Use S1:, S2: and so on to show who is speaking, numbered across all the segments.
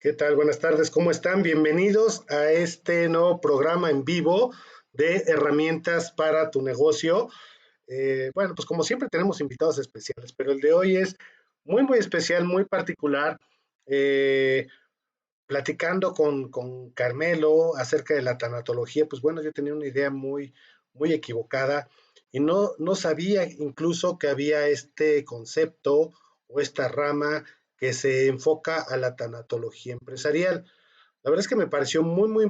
S1: ¿Qué tal? Buenas tardes, ¿cómo están? Bienvenidos a este nuevo programa en vivo de herramientas para tu negocio. Bueno, pues como siempre tenemos invitados especiales, pero el de hoy es muy especial, muy particular. Eh, Platicando con Carmelo acerca de la tanatología, pues bueno, yo tenía una idea muy equivocada y no sabía incluso que había este concepto o esta rama que se enfoca a la tanatología empresarial. La verdad es que me pareció muy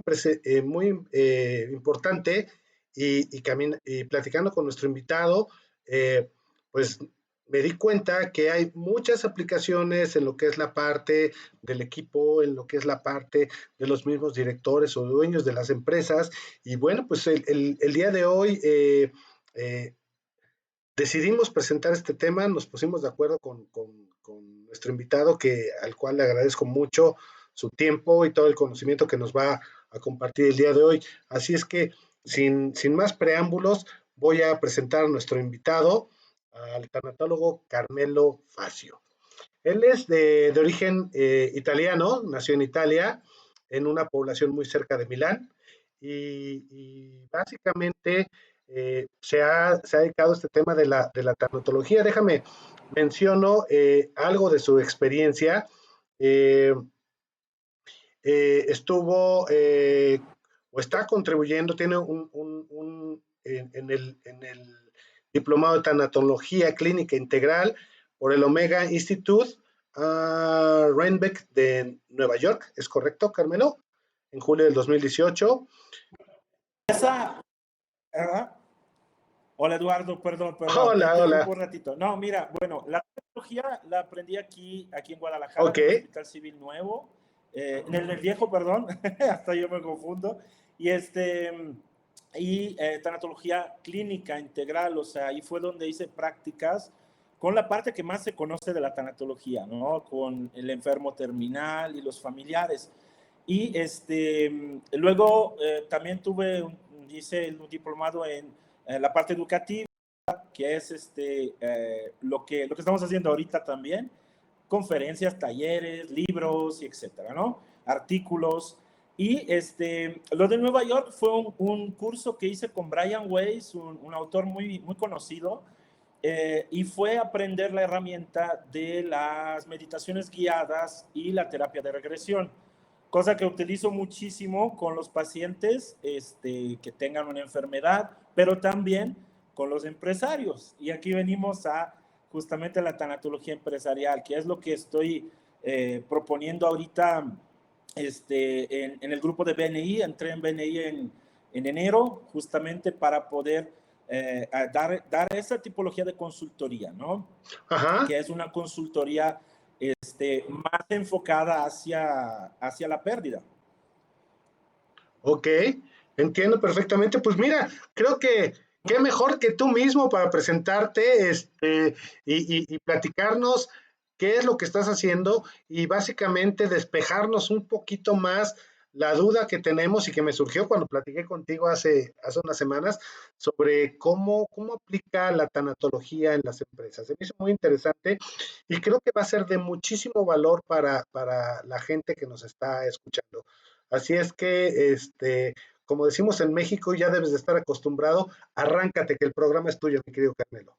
S1: importante y platicando con nuestro invitado, eh, pues me di cuenta que hay muchas aplicaciones en lo que es la parte del equipo, en lo que es la parte de los mismos directores o dueños de las empresas. Y bueno, pues el día de hoy eh, decidimos presentar este tema, nos pusimos de acuerdo con nuestro invitado, al cual le agradezco mucho su tiempo y todo el conocimiento que nos va a compartir el día de hoy. Así es que, sin más preámbulos, voy a presentar a nuestro invitado, al tanatólogo Carmelo Facio. Él es de origen italiano, nació en Italia, en una población muy cerca de Milán, y básicamente se ha dedicado a este tema de la tanatología. Déjame menciono algo de su experiencia. Eh, Estuvo o está contribuyendo, tiene en el diplomado de tanatología clínica integral por el Omega Institute Rhinebeck de Nueva York, ¿es correcto, Carmelo? En julio del 2018.
S2: Esa, ¿verdad? Hola Eduardo, perdón, te
S1: Hola,
S2: interrumpo
S1: hola.
S2: un ratito. No, mira, bueno, la tecnología la aprendí aquí en Guadalajara,
S1: Ok.
S2: en el Hospital Civil Nuevo, en el viejo, perdón, hasta yo me confundo. Y tanatología clínica integral, o sea, ahí fue donde hice prácticas con la parte que más se conoce de la tanatología, ¿no? Con el enfermo terminal y los familiares. Y luego también hice un diplomado en la parte educativa, que es lo que estamos haciendo ahorita también, conferencias, talleres, libros, y etcétera, ¿no? Artículos. Y lo de Nueva York fue un curso que hice con Brian Weiss, un autor muy conocido, y fue aprender la herramienta de las meditaciones guiadas y la terapia de regresión, cosa que utilizo muchísimo con los pacientes que tengan una enfermedad, pero también con los empresarios. Y aquí venimos a justamente la tanatología empresarial, que es lo que estoy proponiendo ahorita en el grupo de BNI. Entré en BNI en enero, justamente para poder dar esa tipología de consultoría, ¿no?
S1: Ajá.
S2: Que es una consultoría más enfocada hacia la pérdida.
S1: Ok, entiendo perfectamente. Pues mira, creo que qué mejor que tú mismo para presentarte y platicarnos qué es lo que estás haciendo y básicamente despejarnos un poquito más la duda que tenemos y que me surgió cuando platiqué contigo hace unas semanas sobre cómo aplica la tanatología en las empresas. Se me hizo muy interesante y creo que va a ser de muchísimo valor para la gente que nos está escuchando. Así es que, como decimos en México, ya debes de estar acostumbrado. Arráncate, que el programa es tuyo, mi querido Carmelo.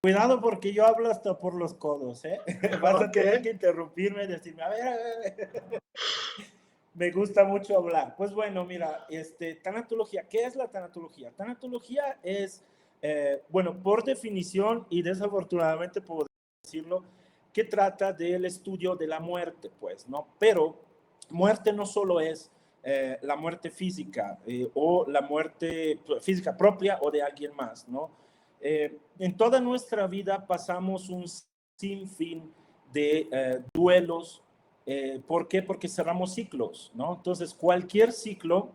S2: Cuidado porque yo hablo hasta por los codos, ¿eh? Vas a
S1: Ok.
S2: tener que interrumpirme y decirme, a ver. Me gusta mucho hablar. Pues bueno, mira, tanatología, ¿qué es la tanatología? Tanatología es, bueno, por definición y desafortunadamente puedo decirlo, que trata del estudio de la muerte, pues, ¿no? Pero muerte no solo es la muerte física o la muerte física propia o de alguien más, ¿no? En toda nuestra vida pasamos un sinfín de duelos. ¿Por qué? Porque cerramos ciclos, ¿no? Entonces, cualquier ciclo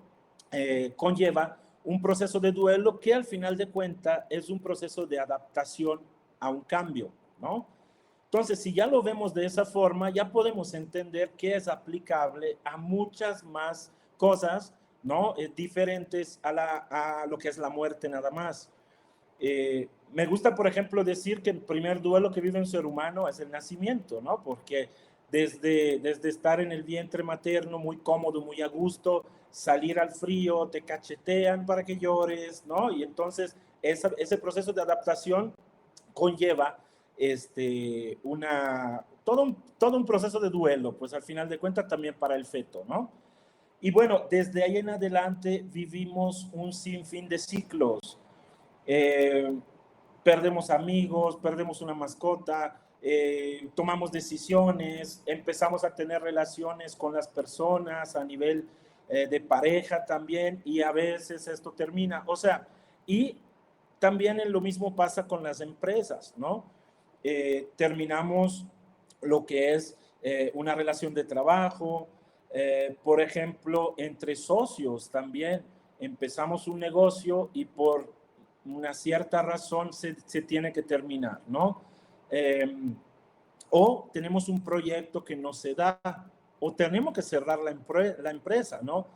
S2: conlleva un proceso de duelo que al final de cuentas es un proceso de adaptación a un cambio, ¿no? Entonces, si ya lo vemos de esa forma, ya podemos entender que es aplicable a muchas más cosas, ¿no? Diferentes a lo que es la muerte nada más. Me gusta, por ejemplo, decir que el primer duelo que vive un ser humano es el nacimiento, ¿no? Porque desde estar en el vientre materno muy cómodo, muy a gusto, salir al frío, te cachetean para que llores, ¿no? Y entonces ese proceso de adaptación conlleva todo un proceso de duelo, pues al final de cuentas también para el feto, ¿no? Y bueno, desde ahí en adelante vivimos un sinfín de ciclos. Eh, Perdemos amigos, perdemos una mascota, tomamos decisiones, empezamos a tener relaciones con las personas a nivel de pareja también, y a veces esto termina. O sea, y también lo mismo pasa con las empresas, ¿no? Terminamos lo que es una relación de trabajo, por ejemplo, entre socios también. Empezamos un negocio y por una cierta razón se tiene que terminar, ¿no? O tenemos un proyecto que no se da, o tenemos que cerrar la empresa, ¿no?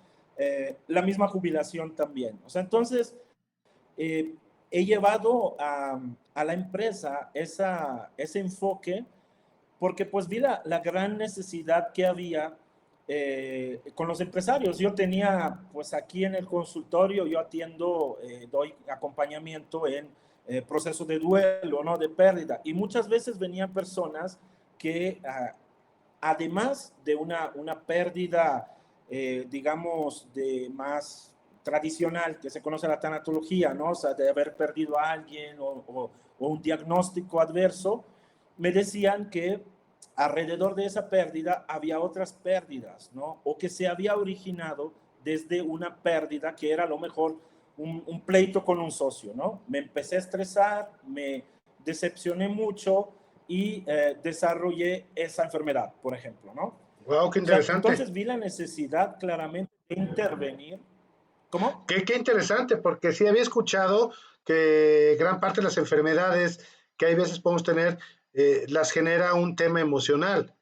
S2: La misma jubilación también. O sea, entonces, eh, he llevado a la empresa ese enfoque porque pues vi la gran necesidad que había con los empresarios. Yo tenía, pues aquí en el consultorio, yo atiendo, doy acompañamiento en procesos de duelo, ¿no? De pérdida. Y muchas veces venían personas que, además de una pérdida, digamos, de más tradicional, que se conoce la tanatología, ¿no? O sea, de haber perdido a alguien o un diagnóstico adverso, me decían que alrededor de esa pérdida había otras pérdidas, ¿no? O que se había originado desde una pérdida que era a lo mejor un pleito con un socio, ¿no? Me empecé a estresar, me decepcioné mucho y desarrollé esa enfermedad, por ejemplo, ¿no?
S1: Wow, qué
S2: O sea,
S1: interesante.
S2: entonces vi la necesidad claramente de intervenir. ¿Cómo?
S1: Qué interesante, porque sí había escuchado que gran parte de las enfermedades que hay veces podemos tener las genera un tema emocional.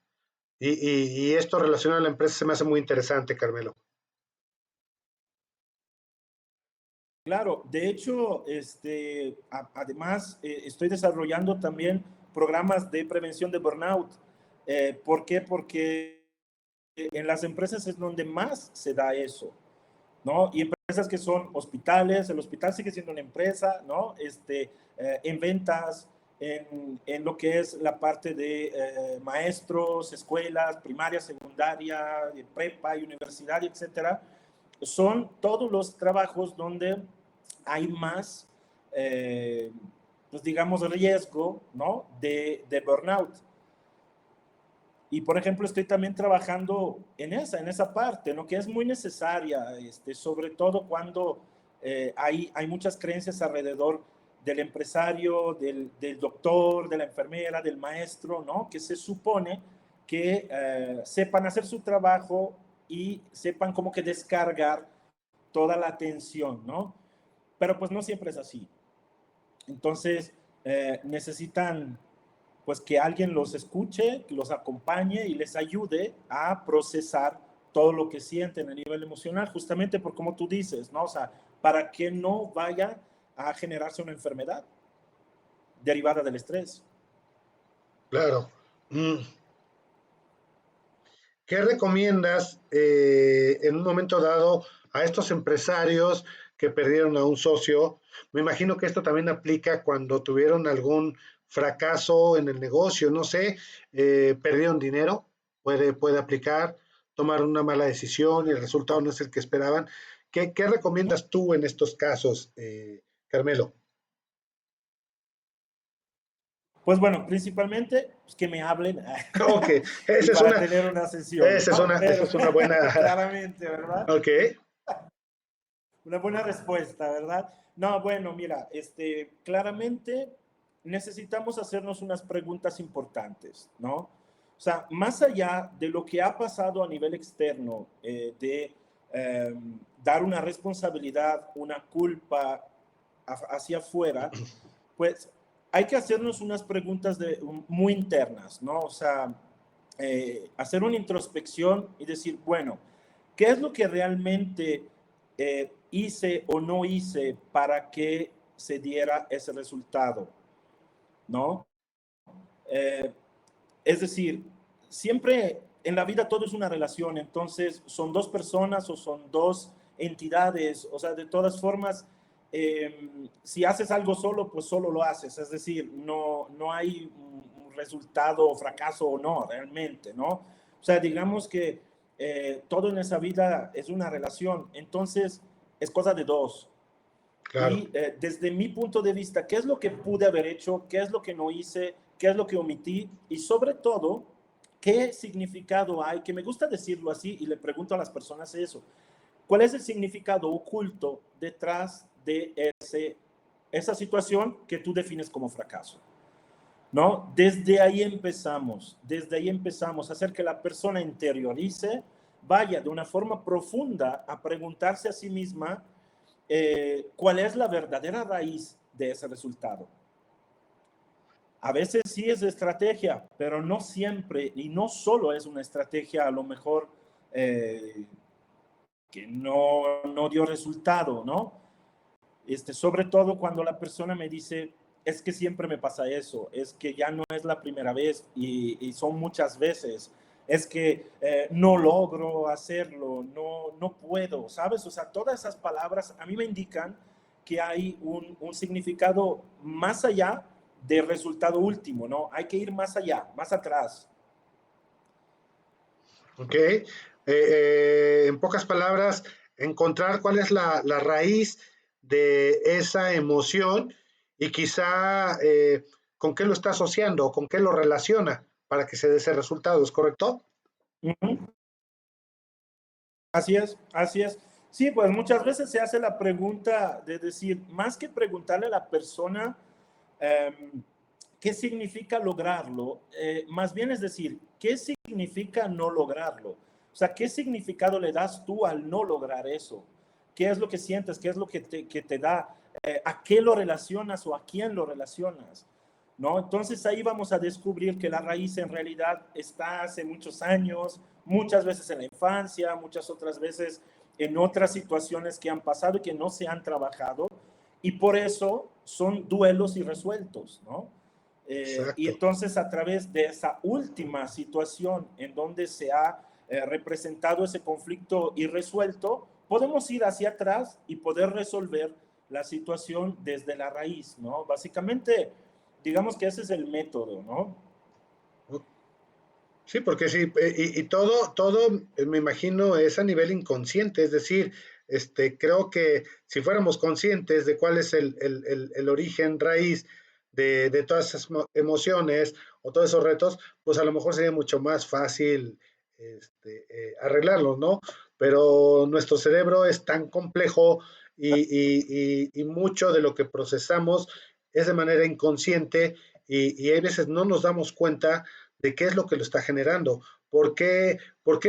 S1: Y esto relacionado a la empresa se me hace muy interesante, Carmelo.
S2: Claro, de hecho, además estoy desarrollando también programas de prevención de burnout. ¿Por qué? Porque en las empresas es donde más se da eso, ¿no? Y empresas que son hospitales, el hospital sigue siendo una empresa, ¿no? En ventas, en lo que es la parte de maestros, escuelas, primaria, secundaria, prepa, universidad, etcétera. Son todos los trabajos donde hay más, eh, pues digamos, riesgo, ¿no? De burnout. Y, por ejemplo, estoy también trabajando en esa parte, ¿no? Que es muy necesaria, sobre todo cuando hay muchas creencias alrededor del empresario, del doctor, de la enfermera, del maestro, ¿no? Que se supone que sepan hacer su trabajo y sepan como que descargar toda la atención, ¿no? Pero pues no siempre es así. Entonces, necesitan pues que alguien los escuche, que los acompañe y les ayude a procesar todo lo que sienten a nivel emocional, justamente por como tú dices, ¿no? O sea, para que no vaya a generarse una enfermedad derivada del estrés.
S1: Claro. Mm. ¿Qué recomiendas en un momento dado a estos empresarios que perdieron a un socio? Me imagino que esto también aplica cuando tuvieron algún fracaso en el negocio, no sé, perdieron dinero, puede aplicar, tomaron una mala decisión y el resultado no es el que esperaban. ¿Qué recomiendas tú en estos casos, Carmelo?
S2: Pues bueno, principalmente pues, que me hablen
S1: Ok,
S2: y para tener una sesión, ¿no?
S1: esa
S2: Pero
S1: es una buena,
S2: claramente, ¿verdad?
S1: ok,
S2: Una buena respuesta, ¿verdad? No, bueno, mira, claramente necesitamos hacernos unas preguntas importantes, ¿no? O sea, más allá de lo que ha pasado a nivel externo, de dar una responsabilidad, una culpa hacia afuera, pues hay que hacernos unas preguntas muy internas, ¿no? O sea, hacer una introspección y decir, bueno, ¿qué es lo que realmente hice o no hice para que se diera ese resultado, ¿no? Es decir, siempre en la vida todo es una relación, entonces son dos personas o son dos entidades, o sea, de todas formas, si haces algo solo, pues solo lo haces, es decir, no hay un resultado o fracaso o no, realmente, ¿no? O sea, digamos que todo en esa vida es una relación, entonces es cosa de dos.
S1: Claro,
S2: Y desde mi punto de vista, ¿qué es lo que pude haber hecho? ¿Qué es lo que no hice? ¿Qué es lo que omití? Y sobre todo, ¿qué significado hay? Que me gusta decirlo así y le pregunto a las personas eso. ¿Cuál es el significado oculto detrás de esa situación que tú defines como fracaso? ¿No? Desde ahí empezamos a hacer que la persona interiorice, vaya de una forma profunda a preguntarse a sí misma cuál es la verdadera raíz de ese resultado. A veces sí es estrategia, pero no siempre, y no solo es una estrategia a lo mejor eh, que no dio resultado, ¿no? Sobre todo cuando la persona me dice, es que siempre me pasa eso, es que ya no es la primera vez y son muchas veces, es que no logro hacerlo, no puedo, ¿sabes? O sea, todas esas palabras a mí me indican que hay un significado más allá del resultado último, ¿no? Hay que ir más allá, más atrás.
S1: ok. En pocas palabras, encontrar cuál es la raíz de esa emoción y quizá con qué lo está asociando o con qué lo relaciona para que se dé ese resultado, ¿es correcto?
S2: Uh -huh. Así es, así es. Sí, pues muchas veces se hace la pregunta de decir, más que preguntarle a la persona eh, qué significa lograrlo, más bien es decir, qué significa no lograrlo. O sea, ¿qué significado le das tú al no lograr eso? ¿Qué es lo que sientes? ¿Qué es lo que te da? ¿A qué lo relacionas o a quién lo relacionas? ¿No? Entonces ahí vamos a descubrir que la raíz en realidad está hace muchos años, muchas veces en la infancia, muchas otras veces en otras situaciones que han pasado y que no se han trabajado, y por eso son duelos irresueltos, ¿no? Y
S1: Exacto.
S2: entonces a través de esa última situación en donde se ha representado ese conflicto irresuelto, podemos ir hacia atrás y poder resolver la situación desde la raíz, ¿no? Básicamente, digamos que ese es el método, ¿no?
S1: Sí, porque sí, y todo, me imagino, es a nivel inconsciente, es decir, creo que si fuéramos conscientes de cuál es el origen raíz de todas esas emociones o todos esos retos, pues a lo mejor sería mucho más fácil arreglarlos, ¿no? Pero nuestro cerebro es tan complejo y mucho de lo que procesamos es de manera inconsciente y hay veces no nos damos cuenta de qué es lo que lo está generando. ¿Por qué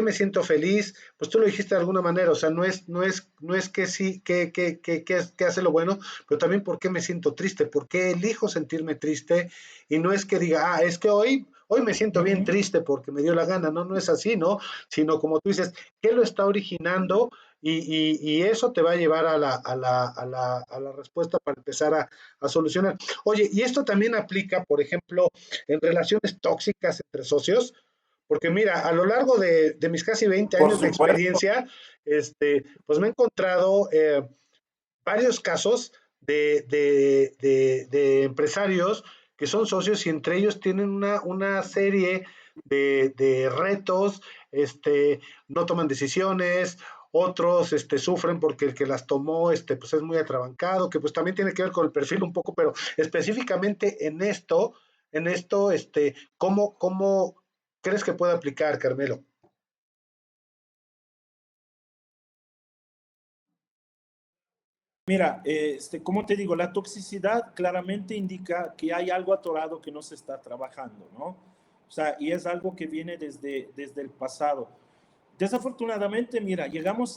S1: me siento feliz? Pues tú lo dijiste de alguna manera, o sea, no es que sí, que hace lo bueno, pero también por qué me siento triste, por qué elijo sentirme triste, y no es que diga, es que hoy me siento
S2: Uh
S1: bien
S2: -huh.
S1: triste porque me dio la gana, no es así, ¿no? Sino como tú dices, ¿qué lo está originando? Y eso te va a llevar a la respuesta para empezar a solucionar. Oye, y esto también aplica, por ejemplo, en relaciones tóxicas entre socios, porque mira, a lo largo de mis casi 20
S2: Por
S1: años de
S2: supuesto.
S1: experiencia, pues me he encontrado varios casos de empresarios que son socios y entre ellos tienen una serie retos, no toman decisiones, otros sufren porque el que las tomó pues es muy atrabancado, que pues también tiene que ver con el perfil un poco, pero específicamente en esto, ¿cómo crees que puede aplicar, Carmelo?
S2: Mira, como te digo, la toxicidad claramente indica que hay algo atorado que no se está trabajando, ¿no? O sea, y es algo que viene desde el pasado. Desafortunadamente, mira, llegamos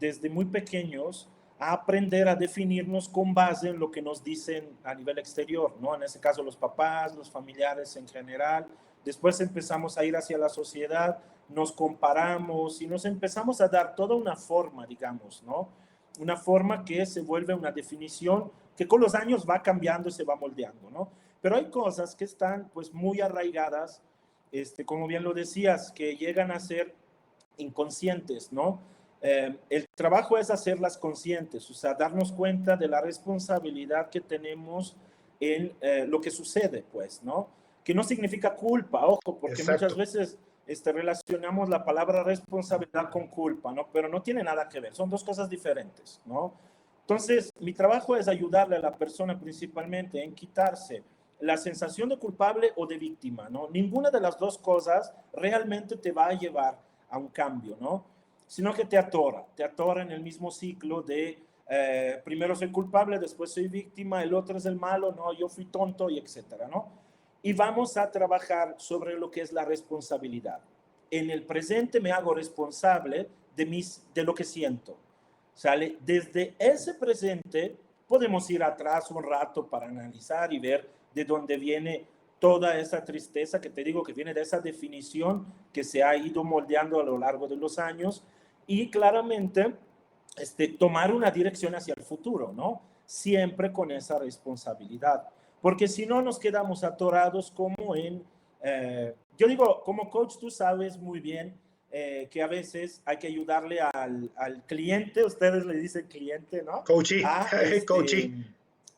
S2: desde muy pequeños, a aprender a definirnos con base en lo que nos dicen a nivel exterior, ¿no? En ese caso, los papás, los familiares en general. Después empezamos a ir hacia la sociedad, nos comparamos y nos empezamos a dar toda una forma, digamos, ¿no? Una forma que se vuelve una definición que con los años va cambiando y se va moldeando, ¿no? Pero hay cosas que están pues muy arraigadas, como bien lo decías, que llegan a ser inconscientes, ¿no? El trabajo es hacerlas conscientes, o sea, darnos cuenta de la responsabilidad que tenemos en lo que sucede, pues, ¿no? Que no significa culpa, ojo, porque muchas
S1: Exacto.
S2: veces relacionamos la palabra responsabilidad con culpa, ¿no? Pero no tiene nada que ver, son dos cosas diferentes, ¿no? Entonces, mi trabajo es ayudarle a la persona principalmente en quitarse la sensación de culpable o de víctima, ¿no? Ninguna de las dos cosas realmente te va a llevar a un cambio, ¿no? Sino que te atora en el mismo ciclo de primero soy culpable, después soy víctima, el otro es el malo, no, yo fui tonto y etcétera, ¿no? Y vamos a trabajar sobre lo que es la responsabilidad. En el presente me hago responsable de lo que siento. ¿Sale? Desde ese presente podemos ir atrás un rato para analizar y ver de dónde viene toda esa tristeza que te digo que viene de esa definición que se ha ido moldeando a lo largo de los años y claramente tomar una dirección hacia el futuro, ¿no? Siempre con esa responsabilidad, porque si no nos quedamos atorados como yo digo, como coach tú sabes muy bien que a veces hay que ayudarle al cliente, ustedes le dicen cliente, ¿no?
S1: Coachy,
S2: A,
S1: coachy.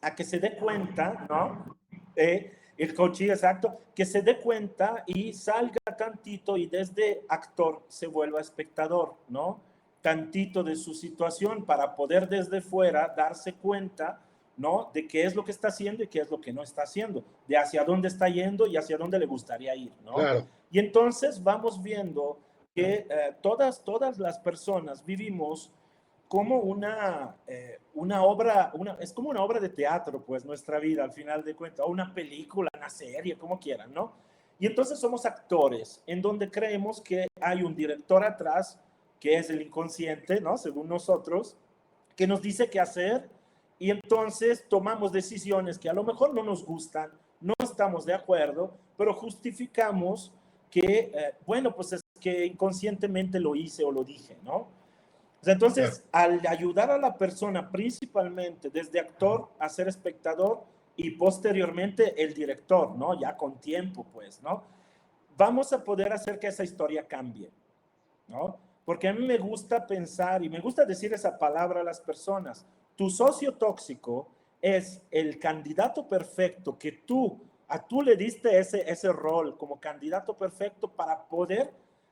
S2: a que se dé cuenta, ¿no? El coaching, exacto, que se dé cuenta y salga tantito y desde actor se vuelva espectador, ¿no? Tantito de su situación para poder desde fuera darse cuenta, ¿no? De qué es lo que está haciendo y qué es lo que no está haciendo, de hacia dónde está yendo y hacia dónde le gustaría ir, ¿no?
S1: Claro.
S2: Y entonces vamos viendo que todas las personas vivimos como una obra, es como una obra de teatro, pues nuestra vida al final de cuentas, o una película, una serie, como quieran, ¿no? Y entonces somos actores en donde creemos que hay un director atrás, que es el inconsciente, ¿no? Según nosotros, que nos dice qué hacer y entonces tomamos decisiones que a lo mejor no nos gustan, no estamos de acuerdo, pero justificamos que, bueno, pues es que inconscientemente lo hice o lo dije, ¿no?
S1: Claro.
S2: Entonces, al ayudar a la persona principalmente desde actor a ser espectador y posteriormente el director, ¿no? Ya con tiempo, pues, ¿no? Vamos a poder hacer que esa historia cambie, ¿no? Porque a mí me gusta pensar y me gusta decir esa palabra a las personas. Tu socio tóxico es el candidato perfecto que tú le diste ese rol como candidato perfecto para poder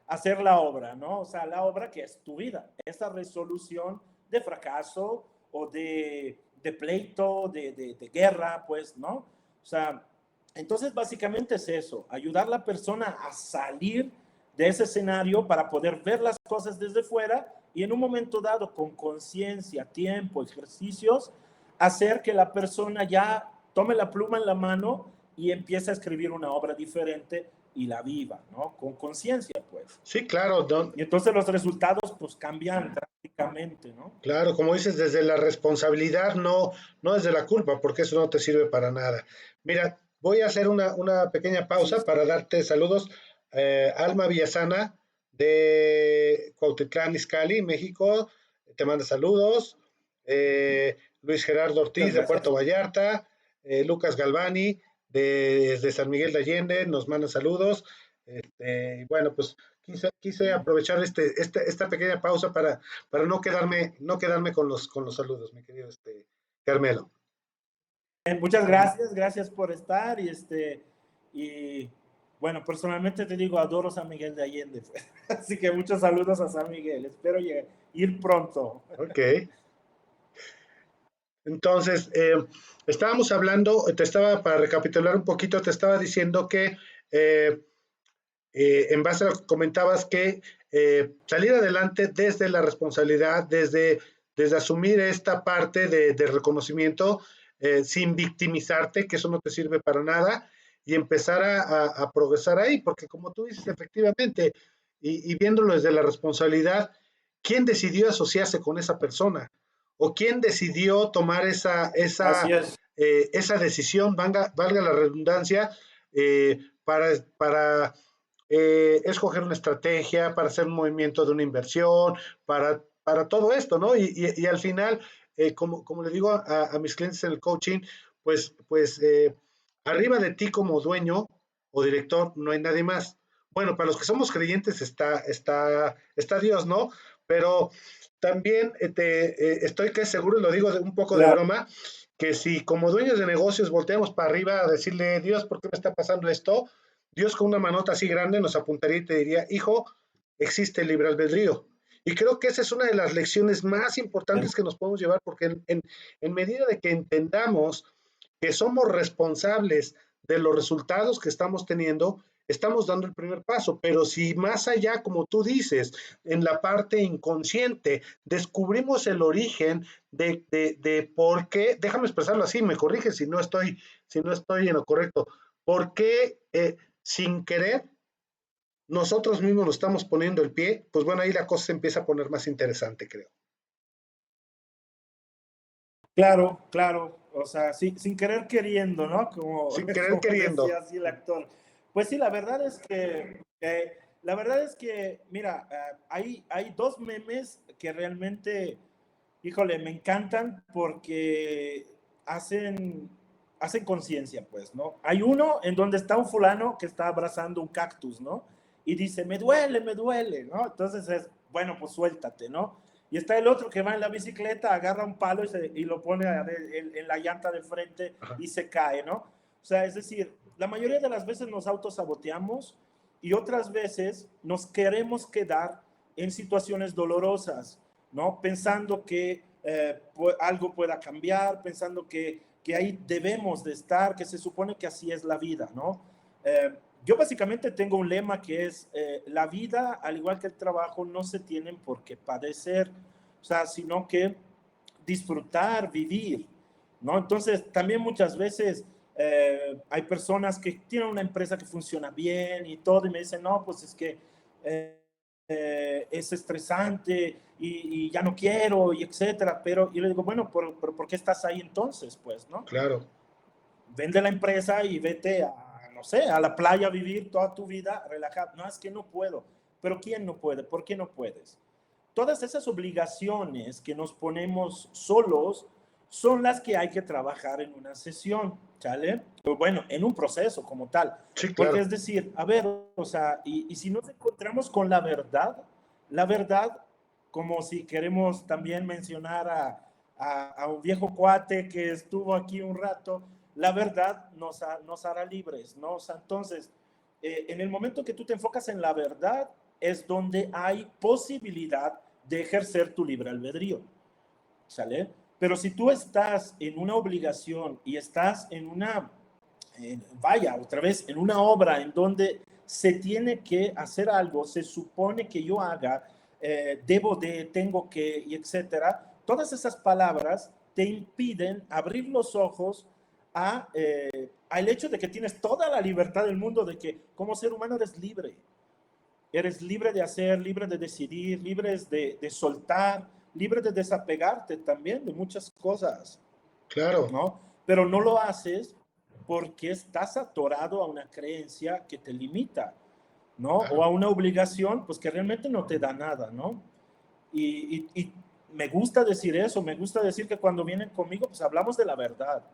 S2: hacer la obra, ¿no? O sea, la obra que es tu vida, esa resolución de fracaso o de pleito, de guerra, pues, ¿no? O sea, entonces básicamente es eso, ayudar a la persona a salir de ese escenario para poder ver las cosas desde fuera y en un momento dado, con conciencia, tiempo, ejercicios, hacer que la persona ya tome la pluma en la mano y empiece a escribir una obra diferente y la viva, ¿no? Con conciencia, pues.
S1: Sí, claro, don,
S2: Y entonces los resultados, pues, cambian drásticamente, ¿no?
S1: claro, como dices, desde la responsabilidad, no, no desde la culpa, porque eso no te sirve para nada. Mira, voy a hacer una pequeña
S2: Sí,
S1: pausa
S2: sí.
S1: para darte saludos. Alma Villasana de Cuautitlán Izcalli, México, te manda saludos. Luis Gerardo
S2: Muchas
S1: Ortiz de Puerto
S2: gracias.
S1: Vallarta, Lucas Galvani de San Miguel de Allende nos manda saludos. Bueno, pues quise aprovechar esta pequeña pausa para no quedarme con los saludos, mi querido Carmelo.
S2: Muchas gracias, gracias por estar y bueno, personalmente te digo, adoro San Miguel de Allende, pues. Así que muchos saludos a San Miguel, espero ir pronto.
S1: Ok. Entonces, estábamos hablando, para recapitular un poquito, te estaba diciendo que eh, en base a lo que comentabas, que salir adelante desde la responsabilidad, desde asumir esta parte de reconocimiento sin victimizarte, que eso no te sirve para nada, y empezar a progresar ahí, porque como tú dices, efectivamente, y viéndolo desde la responsabilidad, ¿quién decidió asociarse con esa persona? ¿O quién decidió tomar
S2: Así es.
S1: esa decisión, valga la redundancia, para escoger una estrategia, para hacer un movimiento de una inversión, para todo esto, ¿no? Y al final, como le digo a mis clientes en el coaching, arriba de ti como dueño o director no hay nadie más. Bueno, para los que somos creyentes está Dios, ¿no? Pero también estoy que seguro, y lo digo un poco de
S2: Claro,
S1: broma, que si como dueños de negocios volteamos para arriba a decirle, Dios, ¿por qué me está pasando esto? Dios con una manota así grande nos apuntaría y te diría, hijo, existe el libre albedrío. Y creo que esa es una de las lecciones más importantes que nos podemos llevar, porque en medida de que entendamos que somos responsables de los resultados que estamos teniendo, estamos dando el primer paso. Pero si más allá, como tú dices, en la parte inconsciente, descubrimos el origen de por qué, déjame expresarlo así, me corrige si no estoy en lo correcto, por qué sin querer nosotros mismos nos estamos poniendo el pie, pues bueno, ahí la cosa se empieza a poner más interesante, creo.
S2: claro, claro. O sea, sí, sin querer queriendo, ¿no?
S1: Sin querer
S2: Como
S1: queriendo.
S2: decía así el actor. Pues sí, la verdad es que, mira, hay dos memes que realmente, híjole, me encantan porque hacen, hacen conciencia, pues, ¿no? Hay uno en donde está un fulano que está abrazando un cactus, ¿no? Y dice, me duele, ¿no? Entonces es, bueno, pues suéltate, ¿no? Y está el otro que va en la bicicleta, agarra un palo y lo pone en la llanta de frente
S1: Ajá.
S2: y se cae, ¿no? O sea, es decir, la mayoría de las veces nos autosaboteamos y otras veces nos queremos quedar en situaciones dolorosas, ¿no? Pensando que algo pueda cambiar, pensando que ahí debemos de estar, que se supone que así es la vida, ¿no? Yo básicamente tengo un lema que es, la vida, al igual que el trabajo, no se tienen por qué padecer, o sea, sino que disfrutar, vivir, ¿no? Entonces, también muchas veces hay personas que tienen una empresa que funciona bien y todo, y me dicen, no, pues es que eh, es estresante y ya no quiero, y etcétera, pero yo le digo, bueno, pero ¿por qué estás ahí entonces? Pues, ¿no?
S1: Claro,
S2: Vende la empresa y vete a, no sé, a la playa a vivir toda tu vida relajado. No, es que no puedo. Pero ¿quién no puede? ¿Por qué no puedes? Todas esas obligaciones que nos ponemos solos son las que hay que trabajar en una sesión, ¿sale? Pero bueno, en un proceso como tal.
S1: sí,
S2: Porque
S1: claro,
S2: es decir, a ver, o sea, y si nos encontramos con la verdad, como si queremos también mencionar a un viejo cuate que estuvo aquí un rato, la verdad nos hará libres, ¿no? O sea, entonces, en el momento que tú te enfocas en la verdad, es donde hay posibilidad de ejercer tu libre albedrío, ¿sale? Pero si tú estás en una obligación y estás en una, vaya, otra vez, en una obra en donde se tiene que hacer algo, se supone que yo haga, debo de, tengo que, y etcétera, todas esas palabras te impiden abrir los ojos al hecho de que tienes toda la libertad del mundo, de que como ser humano eres libre de hacer, libre de decidir, libre de soltar, libre de desapegarte también de muchas cosas,
S1: claro,
S2: ¿no? Pero no lo haces porque estás atorado a una creencia que te limita, ¿no? O
S1: claro.
S2: a una obligación, pues que realmente no te da nada, ¿no? Y me gusta decir eso, me gusta decir que cuando vienen conmigo, pues hablamos de la verdad,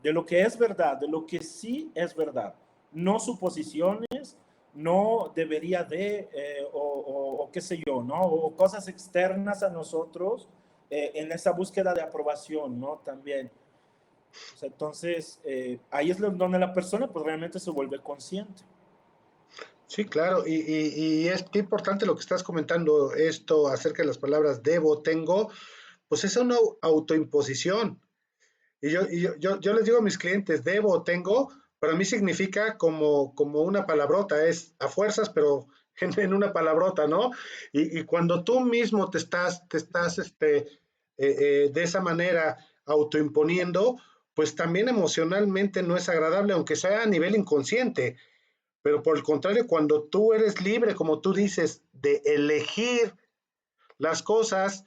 S2: de lo que es verdad, de lo que sí es verdad, no suposiciones, no debería de, o qué sé yo, ¿no? O cosas externas a nosotros en esa búsqueda de aprobación, ¿no? También. O sea, entonces, ahí es donde la persona pues realmente se vuelve consciente.
S1: Sí, claro, y es que importante lo que estás comentando, esto acerca de las palabras debo, tengo, pues es una autoimposición. Y yo les digo a mis clientes, debo, tengo, para mí significa como una palabrota, es a fuerzas, pero en una palabrota, ¿no? Y cuando tú mismo te estás de esa manera autoimponiendo, pues también emocionalmente no es agradable, aunque sea a nivel inconsciente. Pero por el contrario, cuando tú eres libre, como tú dices, de elegir las cosas,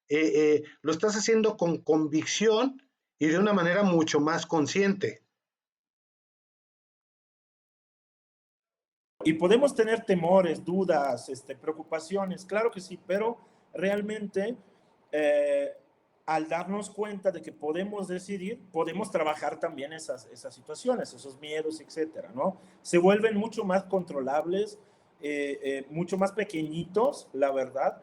S1: lo estás haciendo con convicción y de una manera mucho más consciente.
S2: Y podemos tener temores, dudas, preocupaciones, claro que sí, pero realmente eh, al darnos cuenta de que podemos decidir, podemos trabajar también esas situaciones, esos miedos, etcétera, ¿no? Se vuelven mucho más controlables, mucho más pequeñitos, la verdad.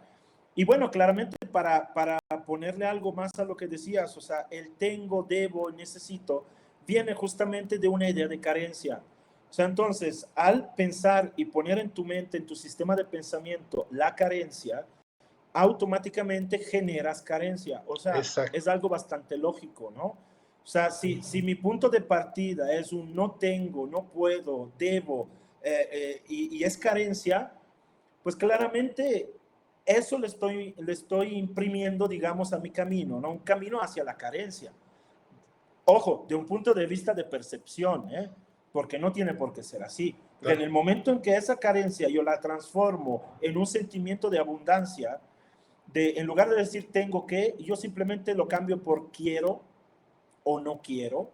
S2: Y bueno, claramente para ponerle algo más a lo que decías, o sea, el tengo, debo, necesito, viene justamente de una idea de carencia. O sea, entonces, al pensar y poner en tu mente, en tu sistema de pensamiento, la carencia, automáticamente generas carencia. O sea,
S1: Exacto.
S2: es algo bastante lógico, ¿no? O sea, si mi punto de partida es un no tengo, no puedo, debo, y es carencia, pues claramente eso le estoy imprimiendo, digamos, a mi camino, ¿no? Un camino hacia la carencia. Ojo, de un punto de vista de percepción, ¿eh? Porque no tiene por qué ser así. Porque en
S1: Claro.
S2: el momento en que esa carencia yo la transformo en un sentimiento de abundancia, en lugar de decir tengo que, yo simplemente lo cambio por quiero o no quiero,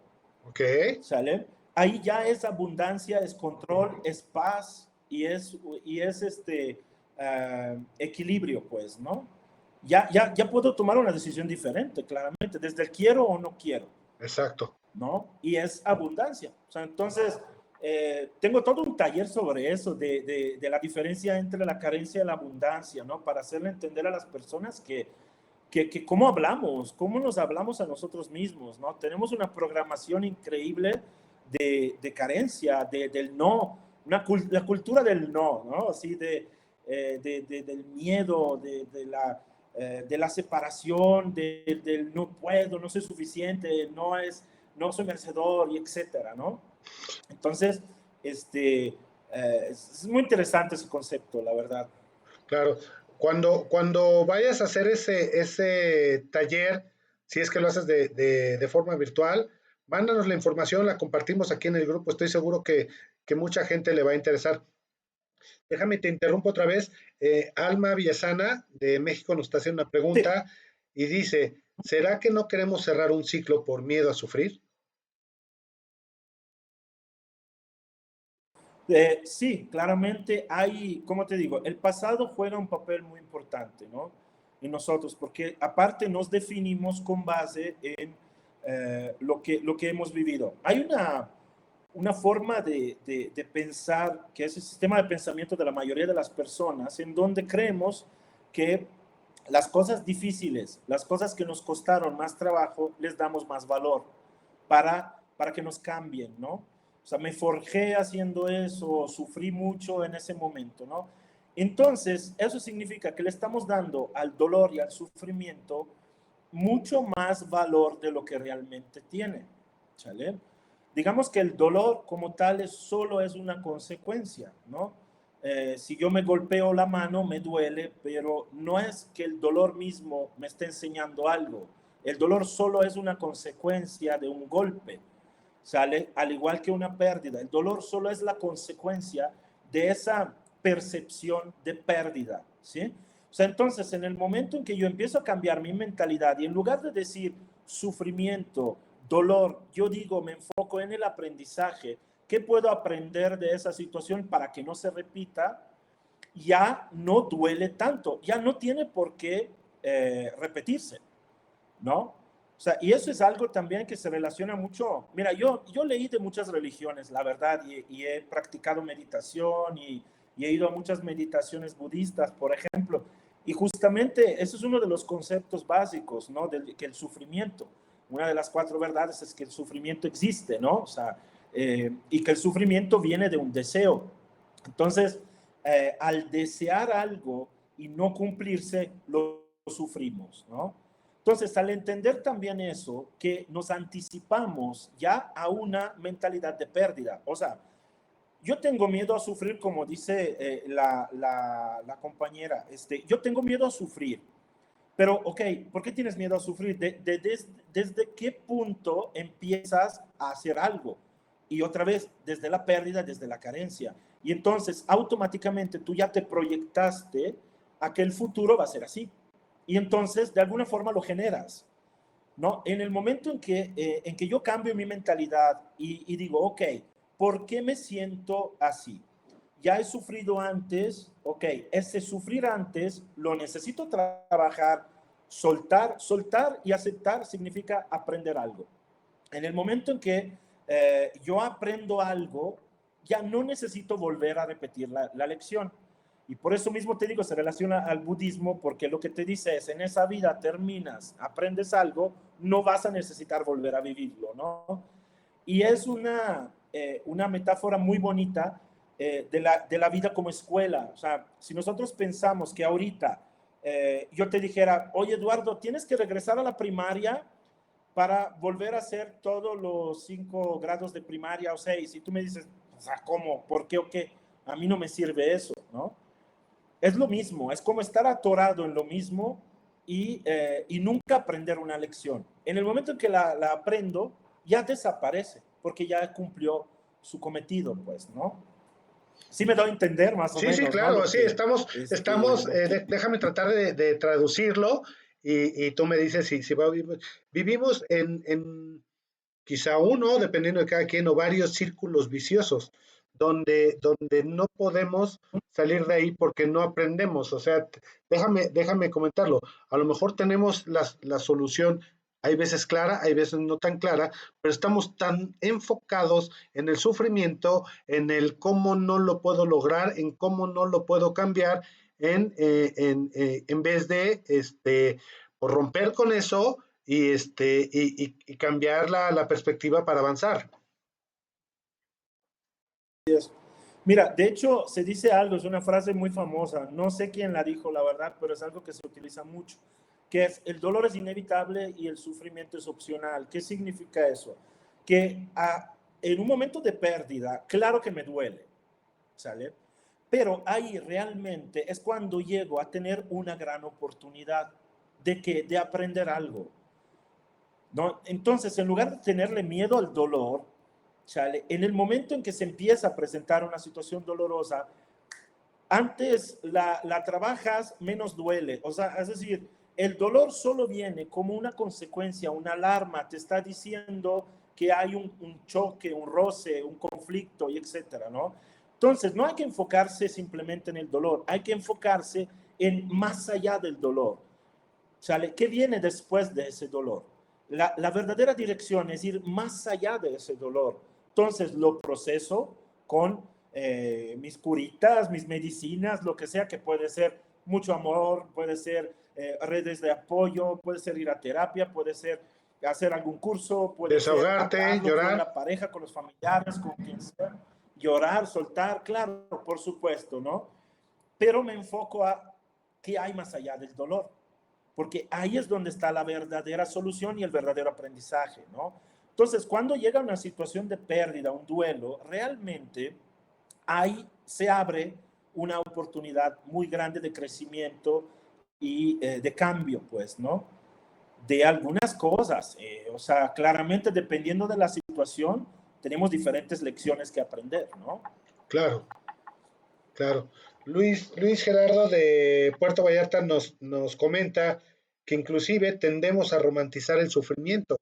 S1: Ok.
S2: ¿sale? Ahí ya es abundancia, es control, es paz y es equilibrio, pues, ¿no? Ya puedo tomar una decisión diferente, claramente, desde el quiero o no quiero,
S1: Exacto.
S2: ¿no? Y es abundancia. O sea, entonces, tengo todo un taller sobre eso, de la diferencia entre la carencia y la abundancia, ¿no? Para hacerle entender a las personas que cómo hablamos, cómo nos hablamos a nosotros mismos, ¿no? Tenemos una programación increíble de carencia, del no, la cultura del no, ¿no? Así del miedo, de la separación, del no puedo, no soy suficiente, no soy merecedor, y etcétera, ¿no? Entonces, es muy interesante ese concepto, la verdad.
S1: Claro. Cuando vayas a hacer ese taller, si es que lo haces de forma virtual, mándanos la información, la compartimos aquí en el grupo. Estoy seguro que mucha gente le va a interesar. Déjame, te interrumpo otra vez. Alma Villasana de México nos está haciendo una
S2: Sí,
S1: pregunta y dice, ¿será que no queremos cerrar un ciclo por miedo a sufrir?
S2: Sí, claramente hay, como te digo, el pasado juega un papel muy importante, ¿no? En nosotros, porque aparte nos definimos con base en lo que hemos vivido. Hay una forma de pensar, que es el sistema de pensamiento de la mayoría de las personas, en donde creemos que las cosas difíciles, las cosas que nos costaron más trabajo, les damos más valor para que nos cambien, ¿no? O sea, me forjé haciendo eso, sufrí mucho en ese momento, ¿no? Entonces, eso significa que le estamos dando al dolor y al sufrimiento mucho más valor de lo que realmente tiene, ¿sale? Digamos que el dolor como tal solo es una consecuencia, ¿no? Si yo me golpeo la mano, me duele, pero no es que el dolor mismo me esté enseñando algo. El dolor solo es una consecuencia de un golpe, ¿sale? Al igual que una pérdida. El dolor solo es la consecuencia de esa percepción de pérdida, ¿sí? O sea, entonces, en el momento en que yo empiezo a cambiar mi mentalidad y en lugar de decir sufrimiento, dolor, yo digo, me enfoco en el aprendizaje, ¿qué puedo aprender de esa situación para que no se repita? Ya no duele tanto, ya no tiene por qué repetirse, ¿no? O sea, y eso es algo también que se relaciona mucho. Mira, yo leí de muchas religiones, la verdad, y he practicado meditación y he ido a muchas meditaciones budistas, por ejemplo. Y justamente ese es uno de los conceptos básicos, ¿no? Que el sufrimiento, una de las cuatro verdades es que el sufrimiento existe, ¿no? O sea, y que el sufrimiento viene de un deseo. Entonces, al desear algo y no cumplirse, lo sufrimos, ¿no? Entonces, al entender también eso, que nos anticipamos ya a una mentalidad de pérdida. O sea, yo tengo miedo a sufrir, como dice la compañera, yo tengo miedo a sufrir. Pero, ok, ¿por qué tienes miedo a sufrir? ¿Desde qué punto empiezas a hacer algo? Y otra vez, desde la pérdida, desde la carencia. Y entonces, automáticamente tú ya te proyectaste a que el futuro va a ser así. Y entonces, de alguna forma lo generas, ¿no? En el momento en que yo cambio mi mentalidad y digo, ok, ¿por qué me siento así? Ya he sufrido antes, ok, ese sufrir antes lo necesito trabajar Soltar y aceptar significa aprender algo. En el momento en que yo aprendo algo, ya no necesito volver a repetir la lección. Y por eso mismo te digo, se relaciona al budismo, porque lo que te dice es, en esa vida terminas, aprendes algo, no vas a necesitar volver a vivirlo, ¿no? Y es una metáfora muy bonita de la vida como escuela. O sea, si nosotros pensamos que ahorita yo te dijera, oye Eduardo, tienes que regresar a la primaria para volver a hacer todos los 5 grados de primaria o 6, y tú me dices, o sea, ¿cómo? ¿Por qué o qué? A mí no me sirve eso, ¿no? Es lo mismo, es como estar atorado en lo mismo y nunca aprender una lección. En el momento en que la aprendo, ya desaparece, porque ya cumplió su cometido, pues, ¿no? Sí me doy a entender más o
S1: Sí, sí,
S2: menos, ¿no?
S1: claro,
S2: Lo
S1: sí,
S2: que,
S1: déjame tratar de traducirlo y tú me dices si vivimos en quizá uno, dependiendo de cada quien, o varios círculos viciosos, donde no podemos salir de ahí porque no aprendemos. O sea, déjame comentarlo. A lo mejor tenemos la solución, hay veces clara, hay veces no tan clara, pero estamos tan enfocados en el sufrimiento, en el cómo no lo puedo lograr, en cómo no lo puedo cambiar, en vez de por romper con eso y cambiar la perspectiva para avanzar.
S2: mira, de hecho, se dice algo, es una frase muy famosa, no sé quién la dijo, la verdad, pero es algo que se utiliza mucho, que es, el dolor es inevitable y el sufrimiento es opcional. ¿Qué significa eso? Que en un momento de pérdida, claro que me duele, ¿sale? Pero ahí realmente es cuando llego a tener una gran oportunidad de aprender algo, ¿no? Entonces, en lugar de tenerle miedo al dolor, ¿sale? En el momento en que se empieza a presentar una situación dolorosa, antes la trabajas, menos duele. O sea, es decir, el dolor solo viene como una consecuencia, una alarma, te está diciendo que hay un choque, un roce, un conflicto, y etcétera, ¿no? Entonces, no hay que enfocarse simplemente en el dolor, hay que enfocarse en más allá del dolor. ¿Sale? ¿Qué viene después de ese dolor? La verdadera dirección es ir más allá de ese dolor. Entonces lo proceso con mis curitas, mis medicinas, lo que sea, que puede ser mucho amor, puede ser redes de apoyo, puede ser ir a terapia, puede ser hacer algún curso, puede ser
S1: Desahogarte,
S2: hablarlo con
S1: llorar.
S2: la pareja, con los familiares, con quien sea, llorar, soltar, claro, por supuesto, ¿no? Pero me enfoco a qué hay más allá del dolor, porque ahí es donde está la verdadera solución y el verdadero aprendizaje, ¿no? Entonces, cuando llega una situación de pérdida, un duelo, realmente ahí se abre una oportunidad muy grande de crecimiento y de cambio, pues, ¿no? De algunas cosas. O sea, claramente dependiendo de la situación, tenemos diferentes lecciones que aprender, ¿no?
S1: Claro, claro. Luis Gerardo de Puerto Vallarta nos comenta que inclusive tendemos a romantizar el sufrimiento.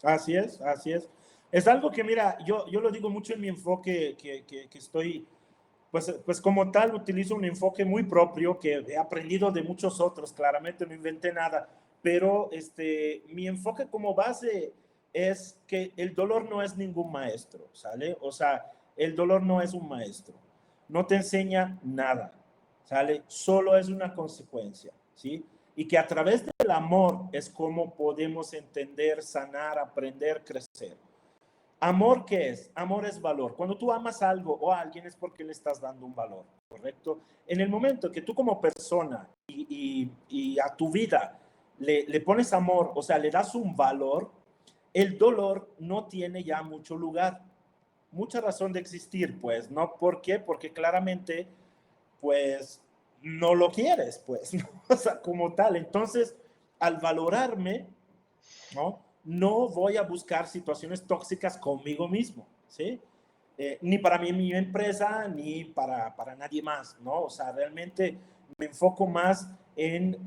S2: Así es, así es. Es algo que, mira, yo lo digo mucho en mi enfoque que estoy, pues como tal, utilizo un enfoque muy propio que he aprendido de muchos otros, claramente no inventé nada, pero mi enfoque como base es que el dolor no es ningún maestro, ¿sale? O sea, el dolor no es un maestro, no te enseña nada, ¿sale? Solo es una consecuencia, ¿sí? Y que a través del amor es como podemos entender, sanar, aprender, crecer. ¿Amor qué es? Amor es valor. Cuando tú amas algo o a alguien es porque le estás dando un valor, ¿correcto? En el momento que tú como persona y a tu vida le pones amor, o sea, le das un valor, el dolor no tiene ya mucho lugar, mucha razón de existir, pues, ¿no? ¿Por qué? Porque claramente, pues, no lo quieres, pues, ¿no? O sea, como tal. Entonces, al valorarme, ¿no? No voy a buscar situaciones tóxicas conmigo mismo, ¿sí? Ni para mí, mi empresa, ni para nadie más, ¿no? O sea, realmente me enfoco más en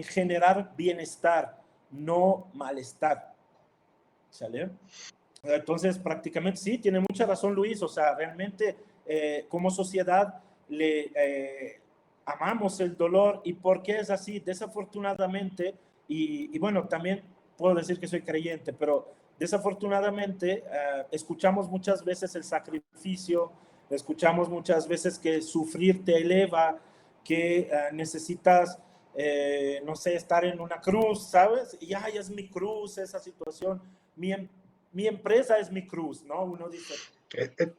S2: generar bienestar, no malestar, ¿sale? Entonces, prácticamente sí, tiene mucha razón Luis, o sea, realmente como sociedad le, amamos el dolor. ¿Y por qué es así? Desafortunadamente, y bueno, también puedo decir que soy creyente, pero desafortunadamente escuchamos muchas veces el sacrificio, escuchamos muchas veces que sufrir te eleva, que necesitas, no sé, estar en una cruz, ¿sabes? Y ay, es mi cruz esa situación, mi empresa es mi cruz, ¿no? Uno dice,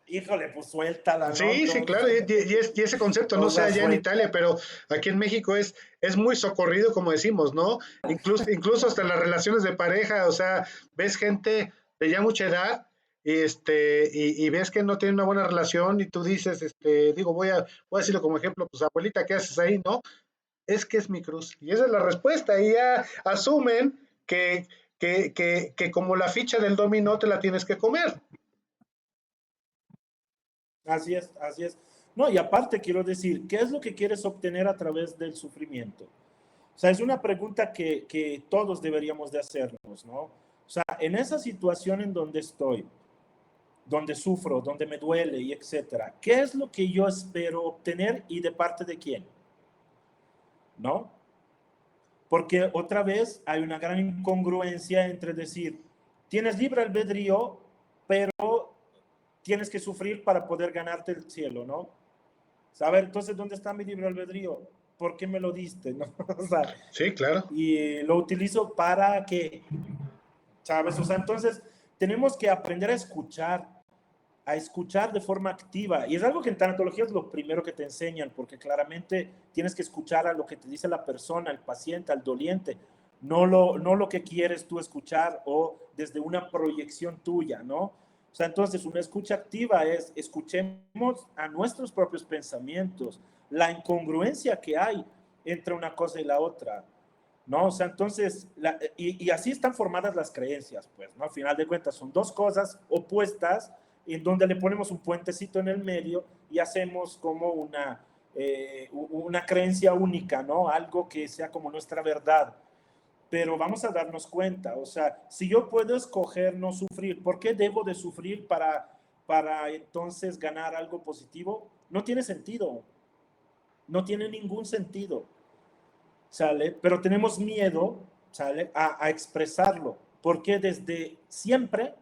S2: híjole, pues suéltala, ¿no?
S1: Sí, sí, claro,
S2: Entonces,
S1: y ese concepto, no
S2: o
S1: sé
S2: sea,
S1: allá en
S2: suelta.
S1: Italia, pero aquí en México es muy socorrido, como decimos, ¿no? Incluso hasta las relaciones de pareja, o sea, ves gente de ya mucha edad y ves que no tiene una buena relación y tú dices, digo, voy a decirlo como ejemplo, pues abuelita, ¿qué haces ahí, no? Es que es mi cruz. Y esa es la respuesta, y ya asumen que como la ficha del dominó te la tienes que comer.
S2: Así es, así es. No, y aparte quiero decir, ¿qué es lo que quieres obtener a través del sufrimiento? O sea, es una pregunta que todos deberíamos de hacernos, ¿no? O sea, en esa situación en donde estoy, donde sufro, donde me duele y etcétera, ¿qué es lo que yo espero obtener y de parte de quién? ¿No? Porque otra vez hay una gran incongruencia entre decir, tienes libre albedrío, pero tienes que sufrir para poder ganarte el cielo, ¿no? A ver, entonces, ¿dónde está mi libre albedrío? ¿Por qué me lo diste? ¿No? O sea,
S1: Sí, claro.
S2: y lo utilizo para que, ¿sabes? O sea, entonces tenemos que aprender a escuchar de forma activa. Y es algo que en tanatología es lo primero que te enseñan, porque claramente tienes que escuchar a lo que te dice la persona, al paciente, al doliente, no lo que quieres tú escuchar o desde una proyección tuya, ¿no? O sea, entonces una escucha activa es escuchemos a nuestros propios pensamientos, la incongruencia que hay entre una cosa y la otra, ¿no? O sea, entonces, y así están formadas las creencias, pues, ¿no? Al final de cuentas, son dos cosas opuestas en donde le ponemos un puentecito en el medio y hacemos como una creencia única, ¿no? Algo que sea como nuestra verdad. Pero vamos a darnos cuenta, o sea, si yo puedo escoger no sufrir, ¿por qué debo de sufrir para entonces ganar algo positivo? No tiene sentido, no tiene ningún sentido. ¿Sale? Pero tenemos miedo, ¿sale? A expresarlo, porque desde siempre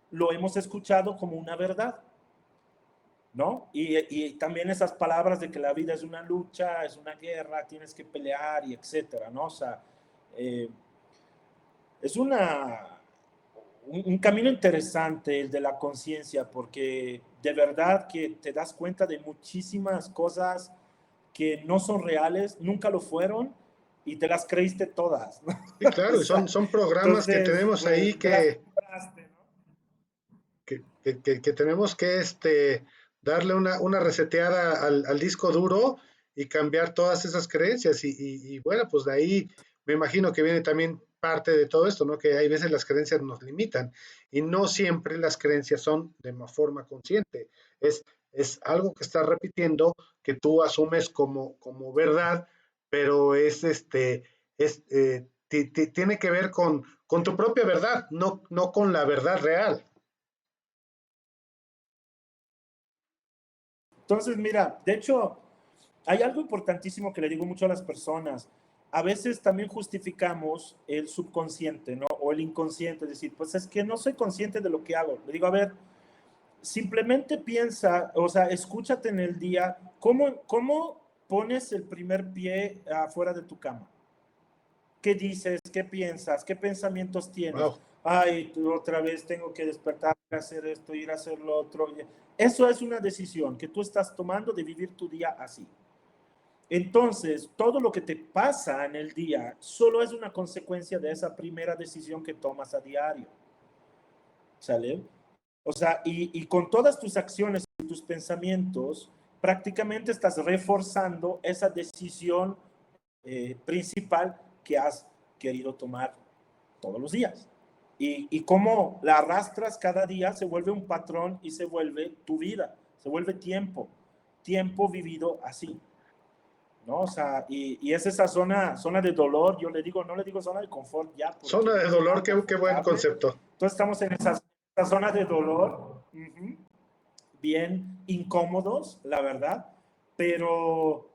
S2: lo hemos escuchado como una verdad, ¿no? Y también esas palabras de que la vida es una lucha, es una guerra, tienes que pelear y etcétera, ¿no? O sea, eh, es un camino interesante el de la conciencia, porque de verdad que te das cuenta de muchísimas cosas que no son reales, nunca lo fueron, y te las creíste todas, ¿no?
S1: Sí,
S2: O
S1: claro, y
S2: sea,
S1: son programas que
S2: entonces,
S1: tenemos ahí
S2: pues te las compraste, ¿no?
S1: que tenemos que darle una reseteada al disco duro y cambiar todas esas creencias. Y bueno, pues de ahí me imagino que viene también parte de todo esto, ¿no? Que hay veces las creencias nos limitan y no siempre las creencias son de una forma consciente. Es algo que estás repitiendo, que tú asumes como verdad, pero tiene que ver con tu propia verdad, no con la verdad real.
S2: Entonces, mira, de hecho, hay algo importantísimo que le digo mucho a las personas. A veces también justificamos el subconsciente, ¿no? O el inconsciente, es decir, pues es que no soy consciente de lo que hago. Le digo, a ver, simplemente piensa, o sea, escúchate en el día, ¿cómo pones el primer pie afuera de tu cama? ¿Qué dices? ¿Qué piensas? ¿Qué pensamientos tienes?
S1: Wow.
S2: Ay, otra vez tengo que despertar, hacer esto, ir a hacer lo otro. Eso es una decisión que tú estás tomando de vivir tu día así. Entonces, todo lo que te pasa en el día solo es una consecuencia de esa primera decisión que tomas a diario. ¿Sale? O sea, y con todas tus acciones y tus pensamientos, prácticamente estás reforzando esa decisión principal que has querido tomar todos los días. Y cómo la arrastras cada día se vuelve un patrón y se vuelve tu vida, se vuelve tiempo vivido así, ¿no? O sea, y es esa zona de dolor, yo le digo, no le digo zona de confort ya,
S1: Zona
S2: porque
S1: de
S2: no hay
S1: dolor,
S2: nada
S1: qué buen
S2: confortable.
S1: concepto.
S2: Entonces estamos en esa zona de dolor, bien incómodos, la verdad, pero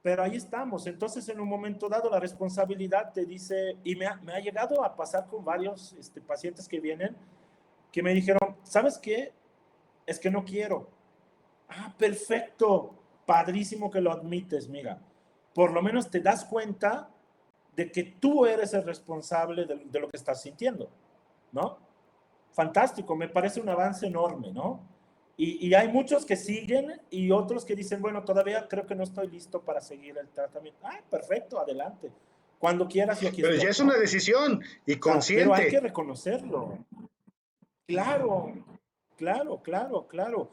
S2: pero ahí estamos. Entonces, en un momento dado, la responsabilidad te dice, y me ha llegado a pasar con varios pacientes que vienen, que me dijeron, ¿sabes qué? Es que no quiero. Ah, perfecto, padrísimo que lo admites, mira. Por lo menos te das cuenta de que tú eres el responsable de lo que estás sintiendo, ¿no? Fantástico, me parece un avance enorme, ¿no? Y hay muchos que siguen y otros que dicen, bueno, todavía creo que no estoy listo para seguir el tratamiento. Ah, perfecto, adelante. Cuando quieras, yo aquí
S1: Pero
S2: estoy,
S1: ya es una
S2: ¿no?
S1: decisión y
S2: O sea, pero hay que
S1: consciente.
S2: reconocerlo. Claro, claro, claro, claro.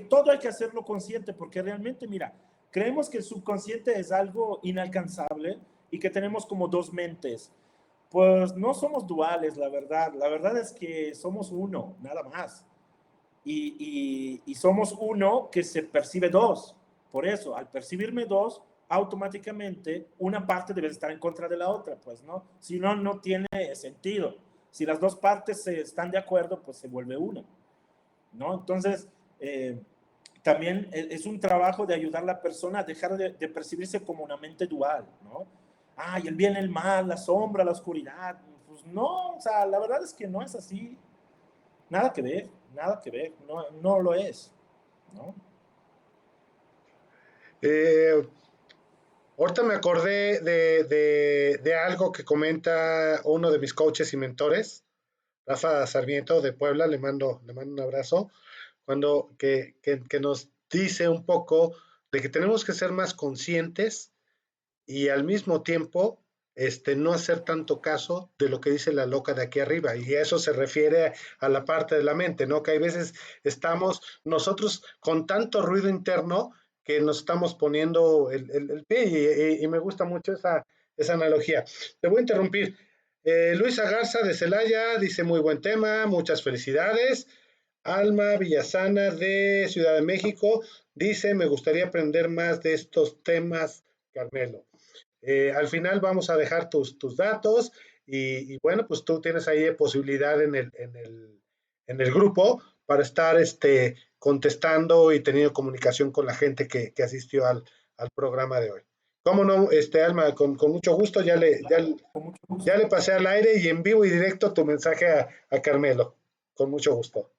S2: Todo hay que hacerlo consciente porque realmente, mira, creemos que el subconsciente es algo inalcanzable y que tenemos como dos mentes. Pues no somos duales, la verdad. La verdad es que somos uno, nada más. Y somos uno que se percibe dos. Por eso, al percibirme dos, automáticamente una parte debe estar en contra de la otra, pues, ¿no? Si no, no tiene sentido. Si las dos partes están de acuerdo, pues se vuelve una, ¿no? Entonces, también es un trabajo de ayudar a la persona a dejar de percibirse como una mente dual, ¿no? Y el bien, el mal, la sombra, la oscuridad. Pues no, o sea, la verdad es que no es así. Nada que ver, no, no lo es, ¿no?
S1: Eh, Ahorita me acordé de algo que comenta uno de mis coaches y mentores, Rafa Sarmiento de Puebla, le mando un abrazo, que nos dice un poco de que tenemos que ser más conscientes y al mismo tiempo no hacer tanto caso de lo que dice la loca de aquí arriba. Y eso se refiere a la parte de la mente, ¿no? Que hay veces estamos nosotros con tanto ruido interno que nos estamos poniendo el pie y me gusta mucho esa analogía. Te voy a interrumpir. Luisa Garza de Celaya dice muy buen tema, muchas felicidades. Alma Villasana de Ciudad de México dice me gustaría aprender más de estos temas, Carmelo. Al final vamos a dejar tus datos y bueno, pues tú tienes ahí posibilidad en el grupo para estar contestando y teniendo comunicación con la gente que asistió al programa de hoy. ¿Cómo no, Alma? Con mucho gusto,
S2: Con mucho
S1: ya
S2: gusto.
S1: le pasé al aire y en vivo y directo tu mensaje a Carmelo. Con mucho gusto.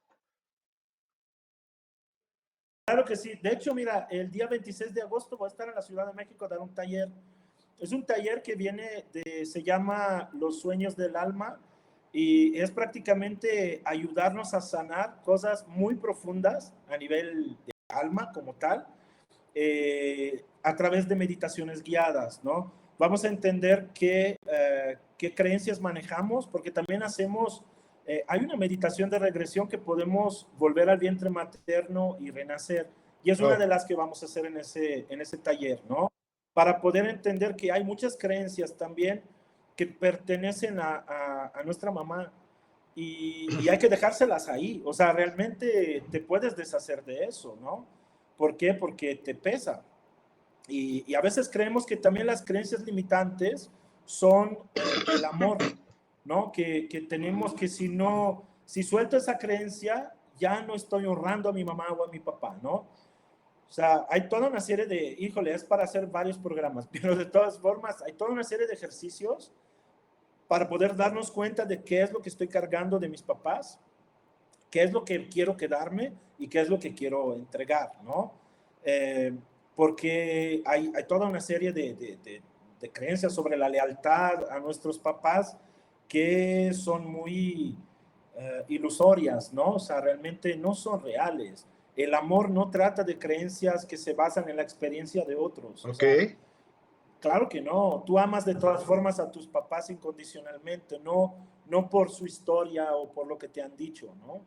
S2: Claro que sí. De hecho, mira, el día 26 de agosto voy a estar en la Ciudad de México a dar un taller. Es un taller que se llama Los Sueños del Alma y es prácticamente ayudarnos a sanar cosas muy profundas a nivel de alma como tal, a través de meditaciones guiadas, ¿no? Vamos a entender qué creencias manejamos, porque también hay una meditación de regresión que podemos volver al vientre materno y renacer, y es una
S1: Oh,
S2: de las que vamos a hacer en ese taller, ¿no? Para poder entender que hay muchas creencias también que pertenecen a nuestra mamá y hay que dejárselas ahí. O sea, realmente te puedes deshacer de eso, ¿no? ¿Por qué? Porque te pesa. Y a veces creemos que también las creencias limitantes son el amor, ¿no? Que tenemos que si suelto esa creencia, ya no estoy honrando a mi mamá o a mi papá, ¿no? O sea, hay toda una serie híjole, es para hacer varios programas, pero de todas formas, hay toda una serie de ejercicios para poder darnos cuenta de qué es lo que estoy cargando de mis papás, qué es lo que quiero quedarme y qué es lo que quiero entregar, ¿no? Eh, Porque hay toda una serie de creencias sobre la lealtad a nuestros papás que son muy ilusorias, ¿no? O sea, realmente no son reales. El amor no trata de creencias que se basan en la experiencia de otros. O
S1: ok,
S2: sea, claro que no. Tú amas de todas formas a tus papás incondicionalmente, no por su historia o por lo que te han dicho, ¿no?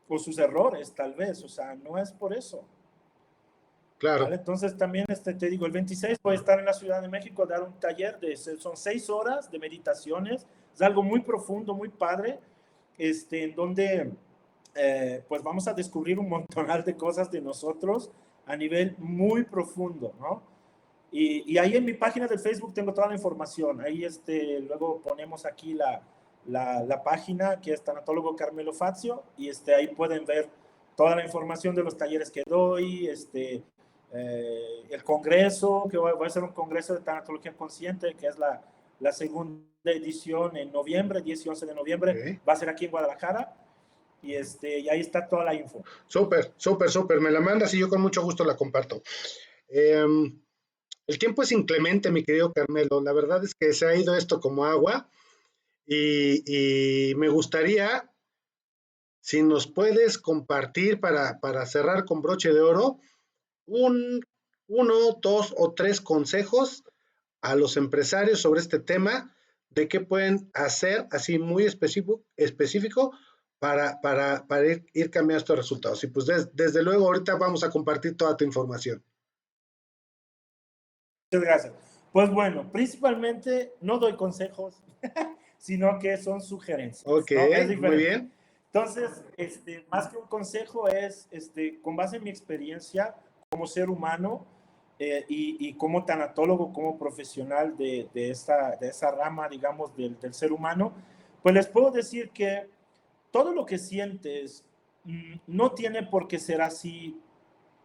S2: Por sus errores, tal vez. O sea, no es por eso. ¿Vale?
S1: claro.
S2: Entonces también te digo, el 26 voy a estar en la Ciudad de México a dar un taller son 6 horas de meditaciones, es algo muy profundo, muy padre, en donde pues vamos a descubrir un montonal de cosas de nosotros a nivel muy profundo, ¿no? Y ahí en mi página de Facebook tengo toda la información. Ahí luego ponemos aquí la página que es Tanatólogo Carmelo Fazio y ahí pueden ver toda la información de los talleres que doy, el congreso, que va a ser un congreso de tanatología consciente, que es la segunda edición en noviembre, 10 y 11 de noviembre,
S1: Okay.
S2: va a ser aquí en Guadalajara, y ahí está toda la info.
S1: Súper, súper, súper. Me la mandas y yo con mucho gusto la comparto. Eh, el tiempo es inclemente, mi querido Carmelo. La verdad es que se ha ido esto como agua y me gustaría, si nos puedes compartir para cerrar con broche de oro, un, uno, dos o tres consejos a los empresarios sobre este tema de qué pueden hacer así muy específico para ir cambiando estos resultados. Y pues desde luego ahorita vamos a compartir toda tu información.
S2: Muchas gracias. Pues bueno, principalmente no doy consejos, sino que son sugerencias,
S1: Ok,
S2: ¿no? Es
S1: muy
S2: diferente.
S1: bien.
S2: Entonces, más que un consejo es, con base en mi experiencia como ser humano y como tanatólogo, como profesional de esa rama, digamos, del ser humano, pues les puedo decir que todo lo que sientes no tiene por qué ser así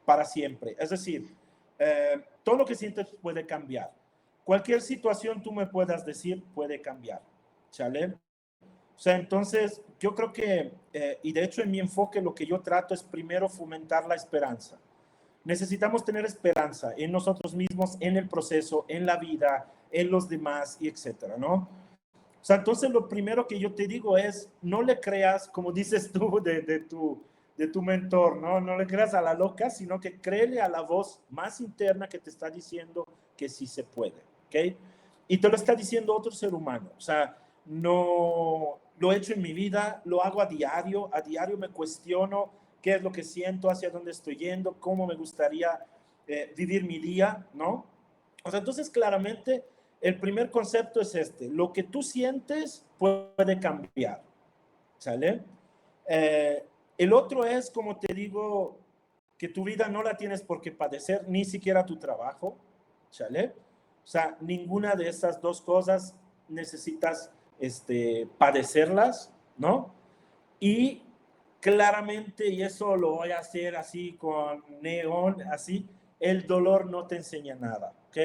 S2: para siempre. Es decir, todo lo que sientes puede cambiar. Cualquier situación tú me puedas decir puede cambiar. ¿Sale? O sea, entonces yo creo que, y de hecho en mi enfoque lo que yo trato es primero fomentar la esperanza. Necesitamos tener esperanza en nosotros mismos, en el proceso, en la vida, en los demás y etcétera, ¿no? O sea, entonces lo primero que yo te digo es, no le creas, como dices tú de tu mentor, ¿no? No le creas a la loca, sino que créele a la voz más interna que te está diciendo que sí se puede, ¿ok? Y te lo está diciendo otro ser humano. O sea, no lo he hecho en mi vida, lo hago a diario me cuestiono qué es lo que siento, hacia dónde estoy yendo, cómo me gustaría vivir mi día, ¿no? O sea, entonces claramente el primer concepto es este, lo que tú sientes puede cambiar, ¿sale? Eh, el otro es, como te digo, que tu vida no la tienes por qué padecer, ni siquiera tu trabajo, ¿sale? O sea, ninguna de esas dos cosas necesitas padecerlas, ¿no? Y claramente, y eso lo voy a hacer así con neón, así, el dolor no te enseña nada, ¿ok?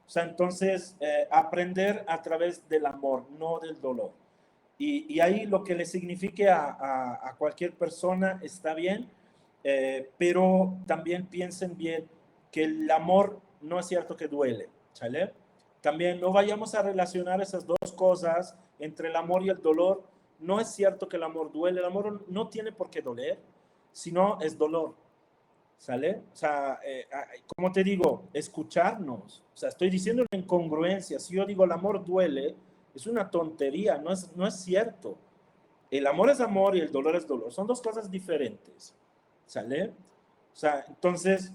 S2: O sea, entonces, aprender a través del amor, no del dolor. Y ahí lo que le signifique a cualquier persona está bien, pero también piensen bien que el amor no es cierto que duele, ¿sale? También no vayamos a relacionar esas dos cosas entre el amor y el dolor. No es cierto que el amor duele, el amor no tiene por qué doler, sino es dolor, ¿sale? O sea, como te digo, escucharnos, o sea, estoy diciendo una incongruencia, si yo digo el amor duele, es una tontería, no es cierto. El amor es amor y el dolor es dolor, son dos cosas diferentes, ¿sale? O sea, entonces,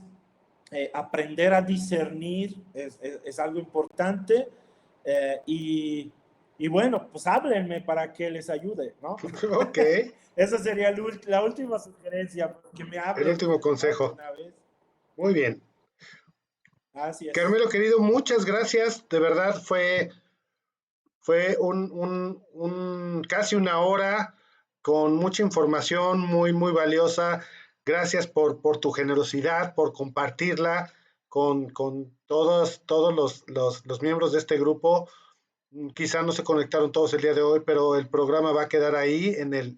S2: aprender a discernir es algo importante y bueno, pues háblenme para que les ayude, ¿no?
S1: Ok,
S2: Esa sería la última sugerencia, que me
S1: el
S2: hablen,
S1: último
S2: ¿no? De
S1: consejo.
S2: una vez.
S1: Muy bien.
S2: Así es.
S1: Carmelo, querido, muchas gracias. De verdad fue casi una hora con mucha información muy, muy valiosa. Gracias por tu generosidad, por compartirla con todos los miembros de este grupo. Quizá no se conectaron todos el día de hoy, pero el programa va a quedar ahí en el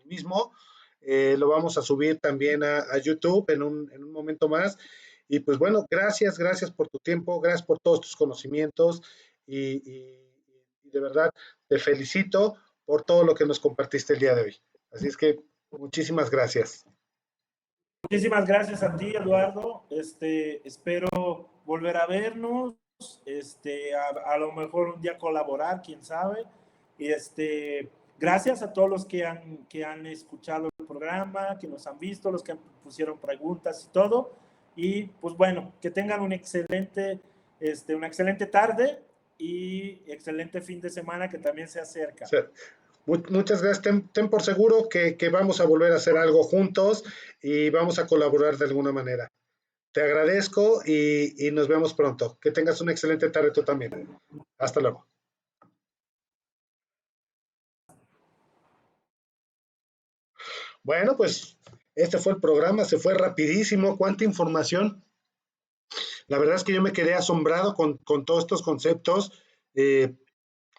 S1: mismo. Lo vamos a subir también a YouTube en un momento más. Y pues bueno, gracias por tu tiempo, gracias por todos tus conocimientos y de verdad te felicito por todo lo que nos compartiste el día de hoy. Así es que muchísimas gracias.
S2: Muchísimas gracias a ti, Eduardo. Espero volver a vernos, a lo mejor un día colaborar, quién sabe. Y gracias a todos los que han escuchado el programa, que nos han visto, los que pusieron preguntas y todo. Y pues bueno, que tengan una excelente tarde y excelente fin de semana que también se
S1: O
S2: acerca.
S1: sea, muchas gracias. Ten por seguro que vamos a volver a hacer algo juntos y vamos a colaborar de alguna manera. Te agradezco y nos vemos pronto. Que tengas una excelente tarde tú también. Hasta luego. Bueno, pues este fue el programa, se fue rapidísimo. ¿Cuánta información? La verdad es que yo me quedé asombrado con todos estos conceptos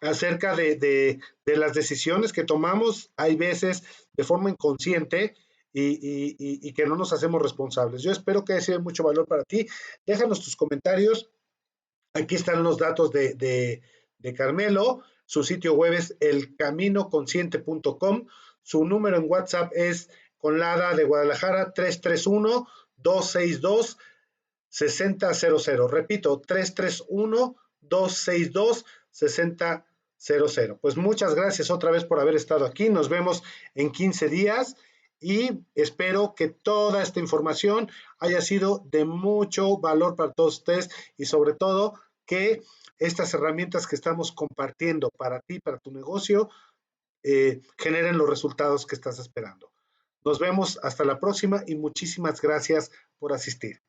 S1: acerca de las decisiones que tomamos, hay veces de forma inconsciente y que no nos hacemos responsables. Yo espero que haya sido de mucho valor para ti. Déjanos tus comentarios. Aquí están los datos de Carmelo. Su sitio web es elcaminoconsciente.com. Su número en WhatsApp es con la ADA de Guadalajara 331-262-6000. Repito, 331-262-6000. Pues muchas gracias otra vez por haber estado aquí. Nos vemos en 15 días y espero que toda esta información haya sido de mucho valor para todos ustedes y sobre todo que estas herramientas que estamos compartiendo para ti, para tu negocio, generen los resultados que estás esperando. Nos vemos hasta la próxima y muchísimas gracias por asistir.